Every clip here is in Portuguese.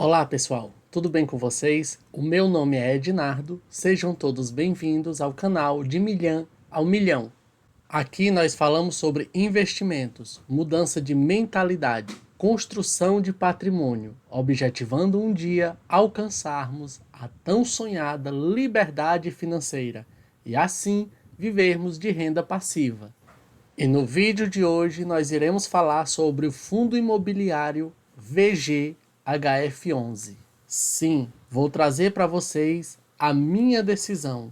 Olá pessoal, tudo bem com vocês? O meu nome é Ednardo, sejam todos bem-vindos ao canal de Milhão ao Milhão. Aqui nós falamos sobre investimentos, mudança de mentalidade, construção de patrimônio, objetivando um dia alcançarmos a tão sonhada liberdade financeira e assim vivermos de renda passiva. E no vídeo de hoje nós iremos falar sobre o fundo imobiliário VGHF11. Sim, vou trazer para vocês a minha decisão.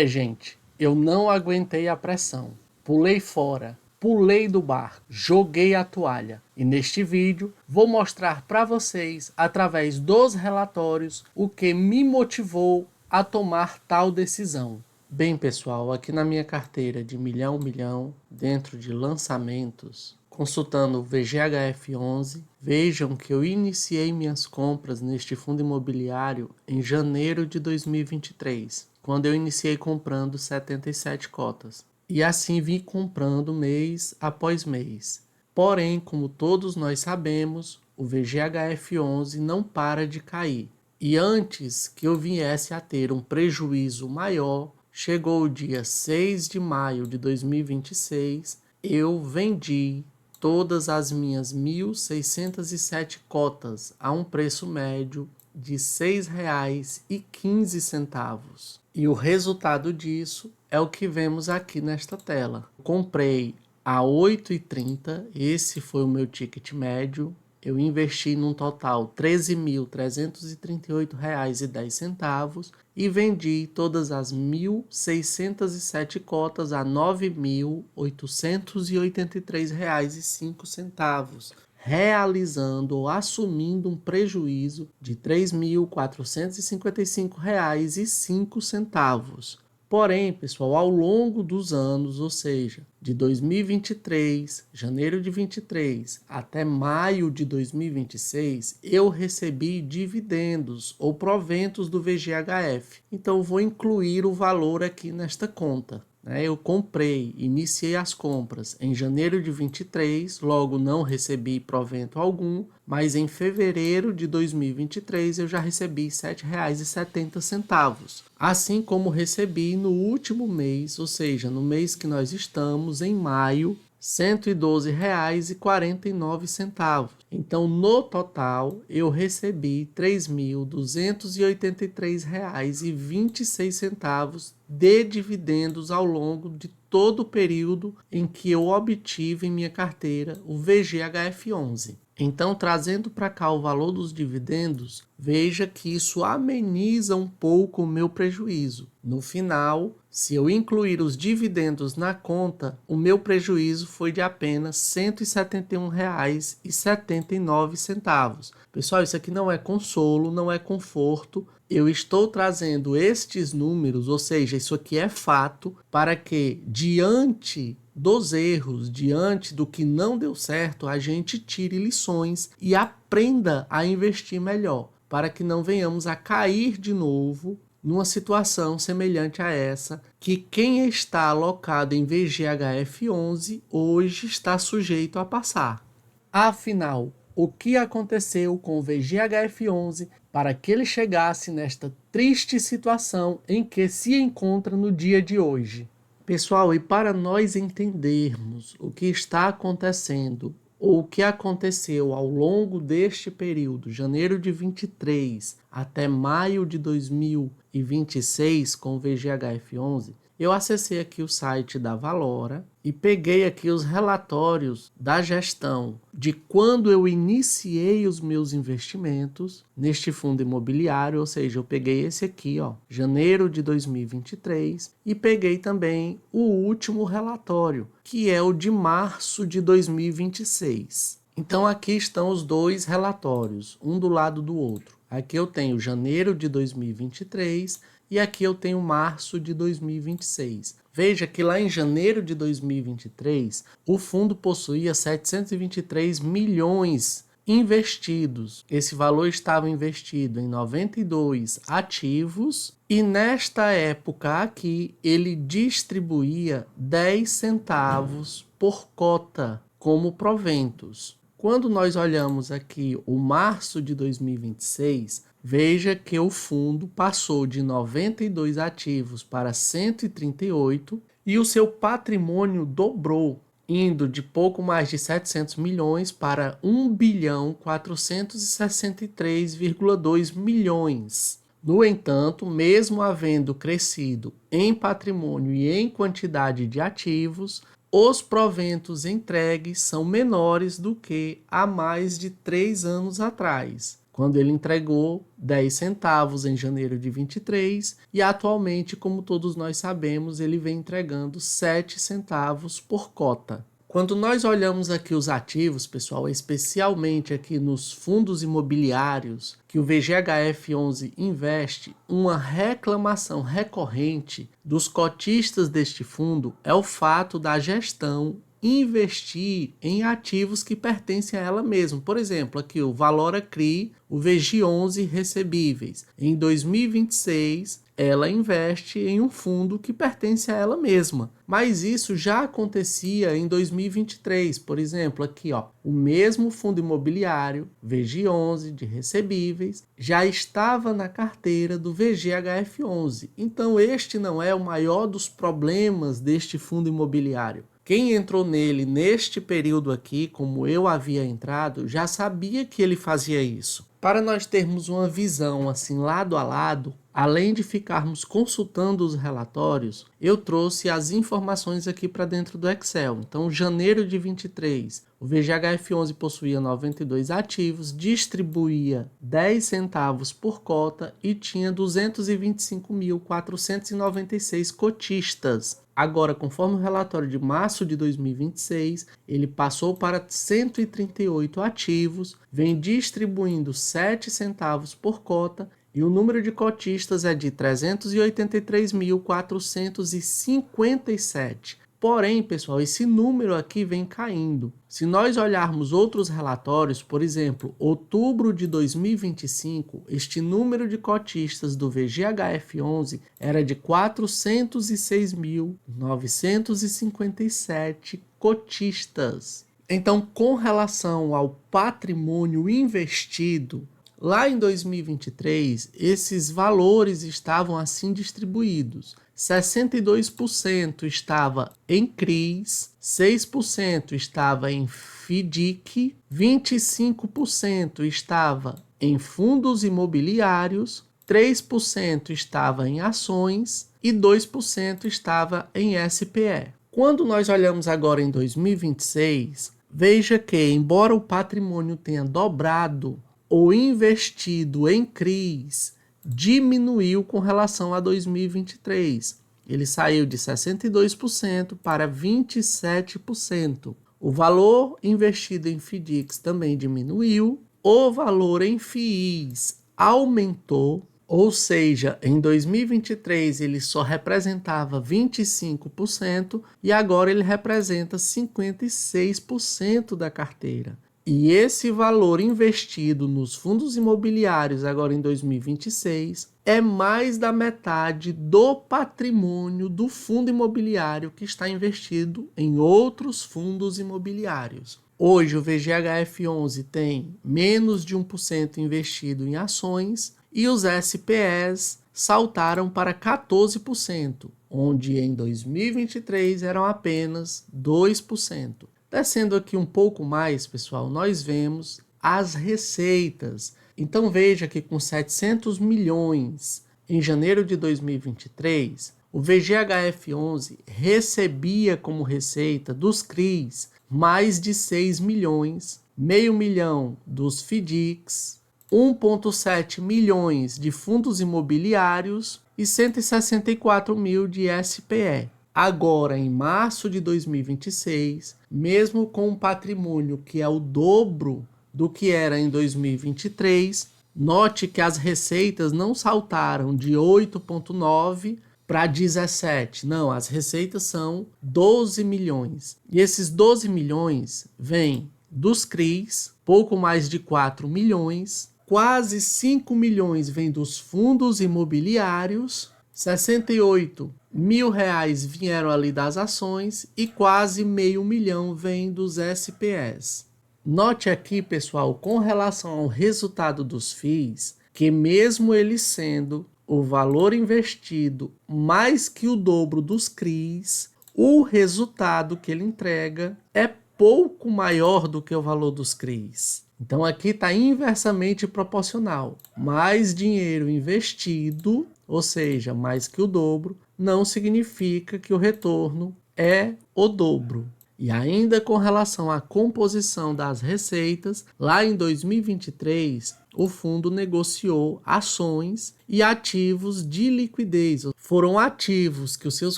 Gente, eu não aguentei a pressão. Pulei fora, pulei do barco, joguei a toalha. E neste vídeo vou mostrar para vocês, através dos relatórios, o que me motivou a tomar tal decisão. Bem, pessoal, aqui na minha carteira de milhão, dentro de lançamentos, consultando o VGHF11, vejam que eu iniciei minhas compras neste fundo imobiliário em janeiro de 2023, quando eu iniciei comprando 77 cotas. E assim vim comprando mês após mês. Porém, como todos nós sabemos, o VGHF11 não para de cair. E antes que eu viesse a ter um prejuízo maior, chegou o dia 6 de maio de 2026, eu vendi todas as minhas 1.607 cotas a um preço médio de R$ 6,15. E o resultado disso é o que vemos aqui nesta tela. Comprei a R$ 8,30, esse foi o meu ticket médio. Eu investi num total R$ 13.338,10 e vendi todas as 1.607 cotas a R$ 9.883,05, realizando ou assumindo um prejuízo de R$ 3.455,05. Porém, pessoal, ao longo dos anos, ou seja, de 2023, janeiro de 23 até maio de 2026, eu recebi dividendos ou proventos do VGHF. Então, vou incluir o valor aqui nesta conta. Eu comprei, iniciei as compras em janeiro de 23, logo não recebi provento algum, mas em fevereiro de 2023 eu já recebi R$ 7,70, assim como recebi no último mês, ou seja, no mês que nós estamos, em maio, R$ 112,49. Então, no total, eu recebi R$ 3.283,26 de dividendos ao longo de todo o período em que eu obtive em minha carteira o VGHF11. Então, trazendo para cá o valor dos dividendos, veja que isso ameniza um pouco o meu prejuízo. No final, se eu incluir os dividendos na conta, o meu prejuízo foi de apenas R$ 171,79. Pessoal, isso aqui não é consolo, não é conforto. Eu estou trazendo estes números, ou seja, isso aqui é fato, para que diante dos erros, diante do que não deu certo, a gente tire lições e aprenda a investir melhor, para que não venhamos a cair de novo numa situação semelhante a essa, que quem está alocado em VGHF11 hoje está sujeito a passar. Afinal, o que aconteceu com o VGHF11 para que ele chegasse nesta triste situação em que se encontra no dia de hoje? Pessoal, e para nós entendermos o que está acontecendo, ou o que aconteceu ao longo deste período, janeiro de 23 até maio de 2026, com o VGHF11, eu acessei aqui o site da Valora e peguei aqui os relatórios da gestão de quando eu iniciei os meus investimentos neste fundo imobiliário, ou seja, eu peguei esse aqui, janeiro de 2023, e peguei também o último relatório, que é o de março de 2026. Então aqui estão os dois relatórios, um do lado do outro. Aqui eu tenho janeiro de 2023 e aqui eu tenho março de 2026. Veja que lá em janeiro de 2023, o fundo possuía 723 milhões investidos. Esse valor estava investido em 92 ativos e nesta época aqui ele distribuía 10 centavos por cota como proventos. Quando nós olhamos aqui o março de 2026, veja que o fundo passou de 92 ativos para 138 e o seu patrimônio dobrou, indo de pouco mais de 700 milhões para 1.463,2 milhões. No entanto, mesmo havendo crescido em patrimônio e em quantidade de ativos, os proventos entregues são menores do que há mais de 3 anos atrás, quando ele entregou 10 centavos em janeiro de 23 e atualmente, como todos nós sabemos, ele vem entregando 7 centavos por cota. Quando nós olhamos aqui os ativos, pessoal, especialmente aqui nos fundos imobiliários, que o VGHF11 investe, uma reclamação recorrente dos cotistas deste fundo é o fato da gestão investir em ativos que pertencem a ela mesma. Por exemplo, aqui o Valora CRI, o VG11 recebíveis. Em 2026, ela investe em um fundo que pertence a ela mesma. Mas isso já acontecia em 2023. Por exemplo, aqui, o mesmo fundo imobiliário, VG11 de recebíveis, já estava na carteira do VGHF11. Então, este não é o maior dos problemas deste fundo imobiliário. Quem entrou nele neste período aqui, como eu havia entrado, já sabia que ele fazia isso. Para nós termos uma visão assim lado a lado, além de ficarmos consultando os relatórios, eu trouxe as informações aqui para dentro do Excel. Então, janeiro de 23, o VGHF11 possuía 92 ativos, distribuía 10 centavos por cota e tinha 225.496 cotistas. Agora, conforme o relatório de março de 2026, ele passou para 138 ativos, vem distribuindo 7 centavos por cota e o número de cotistas é de 383.457. Porém, pessoal, esse número aqui vem caindo. Se nós olharmos outros relatórios, por exemplo, outubro de 2025, este número de cotistas do VGHF11 era de 406.957 cotistas. Então, com relação ao patrimônio investido, lá em 2023, esses valores estavam assim distribuídos. 62% estava em CRIs, 6% estava em FDIC, 25% estava em fundos imobiliários, 3% estava em ações e 2% estava em SPE. Quando nós olhamos agora em 2026, veja que, embora o patrimônio tenha dobrado, o investido em CRIs diminuiu com relação a 2023. Ele saiu de 62% para 27%. O valor investido em FDICs também diminuiu. O valor em FIIs aumentou, ou seja, em 2023 ele só representava 25% e agora ele representa 56% da carteira. E esse valor investido nos fundos imobiliários agora em 2026 é mais da metade do patrimônio do fundo imobiliário que está investido em outros fundos imobiliários. Hoje o VGHF11 tem menos de 1% investido em ações e os SPEs saltaram para 14%, onde em 2023 eram apenas 2%. Descendo aqui um pouco mais, pessoal, nós vemos as receitas. Então veja que com 700 milhões em janeiro de 2023, o VGHF11 recebia como receita dos CRIs mais de 6 milhões, meio milhão dos FDICs, 1,7 milhões de fundos imobiliários e 164 mil de SPE. Agora, em março de 2026, mesmo com um patrimônio que é o dobro do que era em 2023, note que as receitas não saltaram de 8,9 para 17. Não, as receitas são 12 milhões. E esses 12 milhões vêm dos CRIs, pouco mais de 4 milhões, quase 5 milhões vêm dos fundos imobiliários, 68 mil reais vieram ali das ações e quase meio milhão vem dos SPEs. Note aqui, pessoal, com relação ao resultado dos FIIs, que mesmo ele sendo o valor investido mais que o dobro dos CRIs, o resultado que ele entrega é pouco maior do que o valor dos CRIs. Então aqui está inversamente proporcional. Mais dinheiro investido, ou seja, mais que o dobro, não significa que o retorno é o dobro. E ainda com relação à composição das receitas, lá em 2023, o fundo negociou ações e ativos de liquidez. Foram ativos que os seus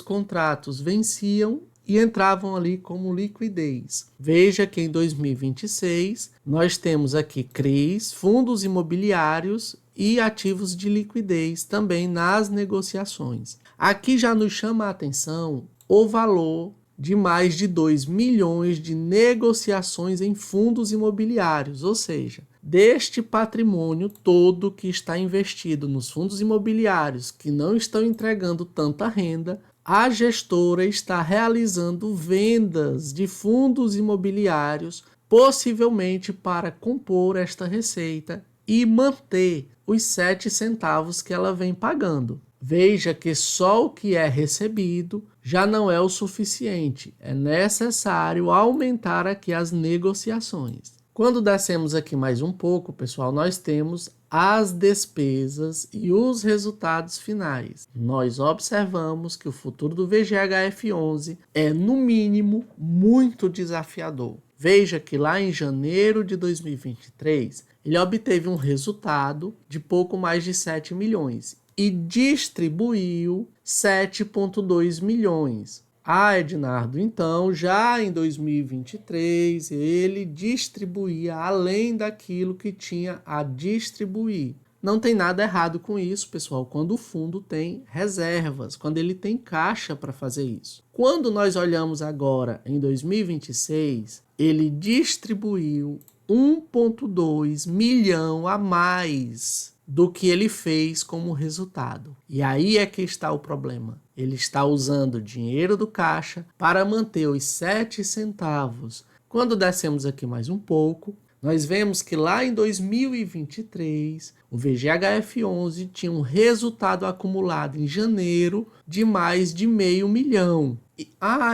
contratos venciam e entravam ali como liquidez. Veja que em 2026 nós temos aqui CRIs, fundos imobiliários e ativos de liquidez também nas negociações. Aqui já nos chama a atenção o valor de mais de 2 milhões de negociações em fundos imobiliários, ou seja, deste patrimônio todo que está investido nos fundos imobiliários que não estão entregando tanta renda, a gestora está realizando vendas de fundos imobiliários, possivelmente para compor esta receita e manter os 7 centavos que ela vem pagando. Veja que só o que é recebido já não é o suficiente. É necessário aumentar aqui as negociações. Quando descemos aqui mais um pouco, pessoal, nós temos as despesas e os resultados finais. Nós observamos que o futuro do VGHF11 é, no mínimo, muito desafiador. Veja que lá em janeiro de 2023, ele obteve um resultado de pouco mais de 7 milhões e distribuiu 7,2 milhões. Ednardo, então, já em 2023, ele distribuía além daquilo que tinha a distribuir. Não tem nada errado com isso, pessoal, quando o fundo tem reservas, quando ele tem caixa para fazer isso. Quando nós olhamos agora em 2026, ele distribuiu 1,2 milhão a mais do que ele fez como resultado. E aí é que está o problema. Ele está usando dinheiro do caixa para manter os 7 centavos. Quando descemos aqui mais um pouco, nós vemos que lá em 2023, o VGHF11 tinha um resultado acumulado em janeiro de mais de $500 mil.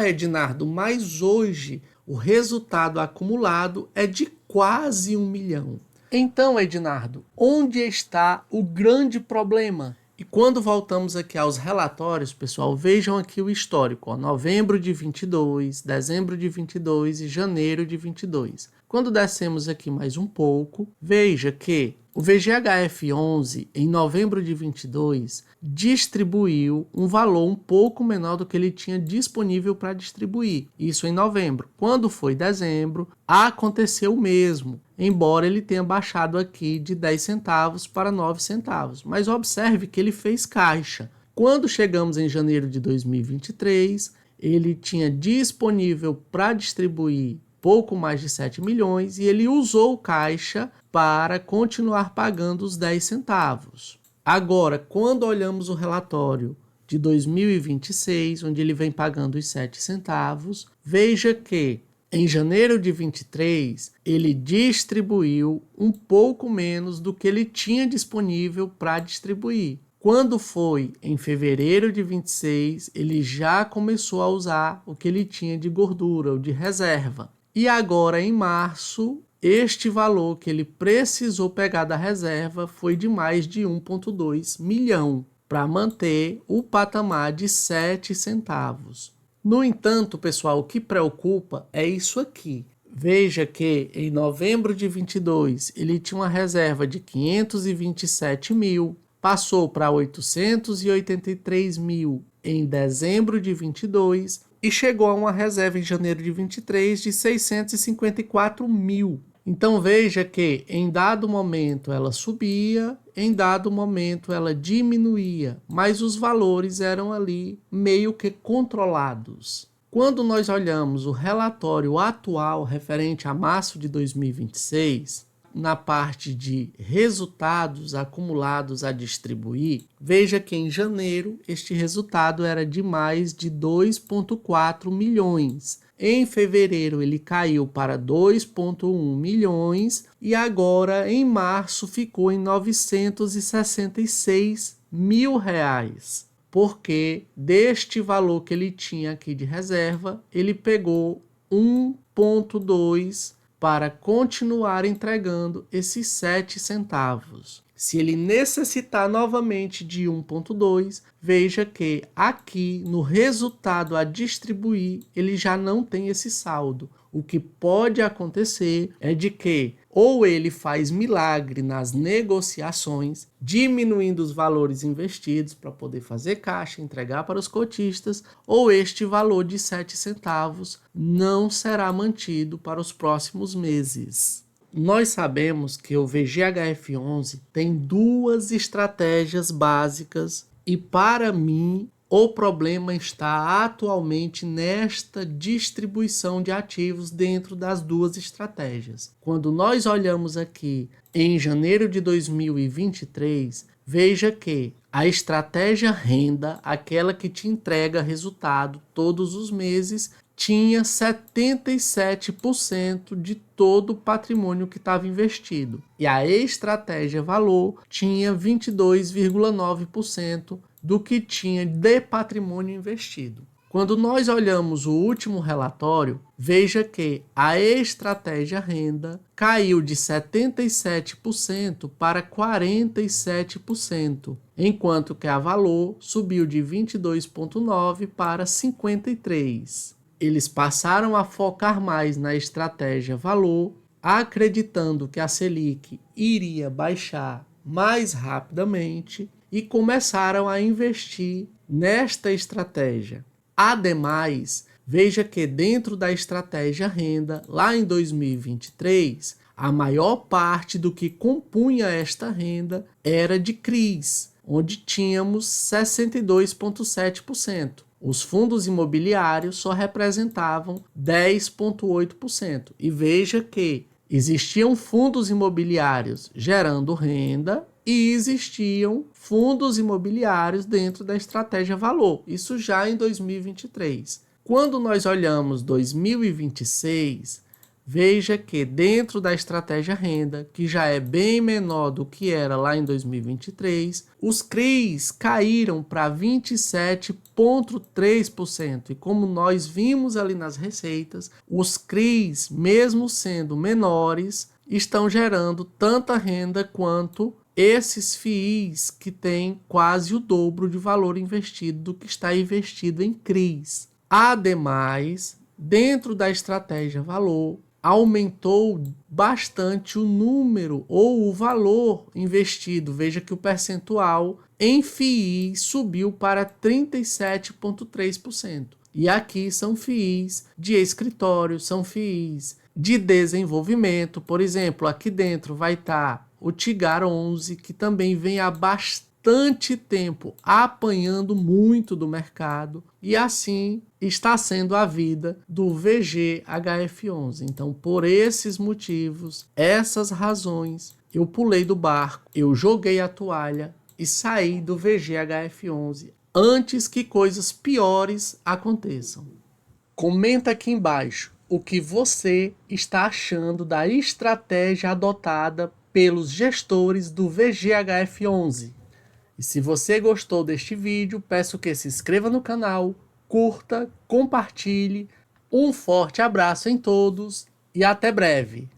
Ednardo, mas hoje o resultado acumulado é de quase 1 milhão. Então, Ednardo, onde está o grande problema? E quando voltamos aqui aos relatórios, pessoal, vejam aqui o histórico, novembro de 22, dezembro de 22 e janeiro de 22. Quando descemos aqui mais um pouco, veja que o VGHF11, em novembro de 22, distribuiu um valor um pouco menor do que ele tinha disponível para distribuir. Isso em novembro. Quando foi dezembro, aconteceu o mesmo, embora ele tenha baixado aqui de 10 centavos para 9 centavos. Mas observe que ele fez caixa. Quando chegamos em janeiro de 2023, ele tinha disponível para distribuir pouco mais de 7 milhões e ele usou o caixa para continuar pagando os 10 centavos. Agora, quando olhamos o relatório de 2026, onde ele vem pagando os 7 centavos, veja que em janeiro de 23, ele distribuiu um pouco menos do que ele tinha disponível para distribuir. Quando foi em fevereiro de 26, ele já começou a usar o que ele tinha de gordura ou de reserva. E agora, em março, este valor que ele precisou pegar da reserva foi de mais de 1,2 milhão para manter o patamar de 7 centavos. No entanto, pessoal, o que preocupa é isso aqui. Veja que em novembro de 22 ele tinha uma reserva de 527 mil, passou para 883 mil em dezembro de 22 e chegou a uma reserva em janeiro de 23 de 654 mil. Então veja que em dado momento ela subia, em dado momento ela diminuía, mas os valores eram ali meio que controlados. Quando nós olhamos o relatório atual referente a março de 2026, na parte de resultados acumulados a distribuir, veja que em janeiro este resultado era de mais de 2,4 milhões. Em fevereiro ele caiu para 2,1 milhões e agora em março ficou em 966 mil reais. Porque deste valor que ele tinha aqui de reserva, ele pegou 1,2 para continuar entregando esses 7 centavos. Se ele necessitar novamente de 1,2, veja que aqui no resultado a distribuir, ele já não tem esse saldo. O que pode acontecer é de que ou ele faz milagre nas negociações, diminuindo os valores investidos para poder fazer caixa, entregar para os cotistas, ou este valor de 7 centavos não será mantido para os próximos meses. Nós sabemos que o VGHF11 tem duas estratégias básicas e, para mim, o problema está atualmente nesta distribuição de ativos dentro das duas estratégias. Quando nós olhamos aqui em janeiro de 2023, veja que a estratégia renda, aquela que te entrega resultado todos os meses, tinha 77% de todo o patrimônio que estava investido. E a estratégia valor tinha 22,9% do que tinha de patrimônio investido. Quando nós olhamos o último relatório, veja que a estratégia renda caiu de 77% para 47%, enquanto que a valor subiu de 22,9% para 53%. Eles passaram a focar mais na estratégia valor, acreditando que a Selic iria baixar mais rapidamente e começaram a investir nesta estratégia. Ademais, veja que dentro da estratégia renda, lá em 2023, a maior parte do que compunha esta renda era de CRIs, onde tínhamos 62,7%. Os fundos imobiliários só representavam 10,8%. E veja que existiam fundos imobiliários gerando renda e existiam fundos imobiliários dentro da estratégia valor. Isso já em 2023. Quando nós olhamos 2026, veja que dentro da estratégia renda, que já é bem menor do que era lá em 2023, os CRIs caíram para 27,3%. E como nós vimos ali nas receitas, os CRIs, mesmo sendo menores, estão gerando tanta renda quanto esses FIIs que têm quase o dobro de valor investido do que está investido em CRIs. Ademais, dentro da estratégia valor, aumentou bastante o número ou o valor investido. Veja que o percentual em FII subiu para 37,3%. E aqui são FIIs de escritório, são FIIs de desenvolvimento. Por exemplo, aqui dentro vai estar o Tigar 11, que também vem há bastante tempo apanhando muito do mercado, e assim está sendo a vida do VGHF11. Então, por esses motivos, essas razões, eu pulei do barco, eu joguei a toalha e saí do VGHF11 antes que coisas piores aconteçam. Comenta aqui embaixo o que você está achando da estratégia adotada pelos gestores do VGHF11. E se você gostou deste vídeo, peço que se inscreva no canal, curta, compartilhe. Um forte abraço em todos e até breve!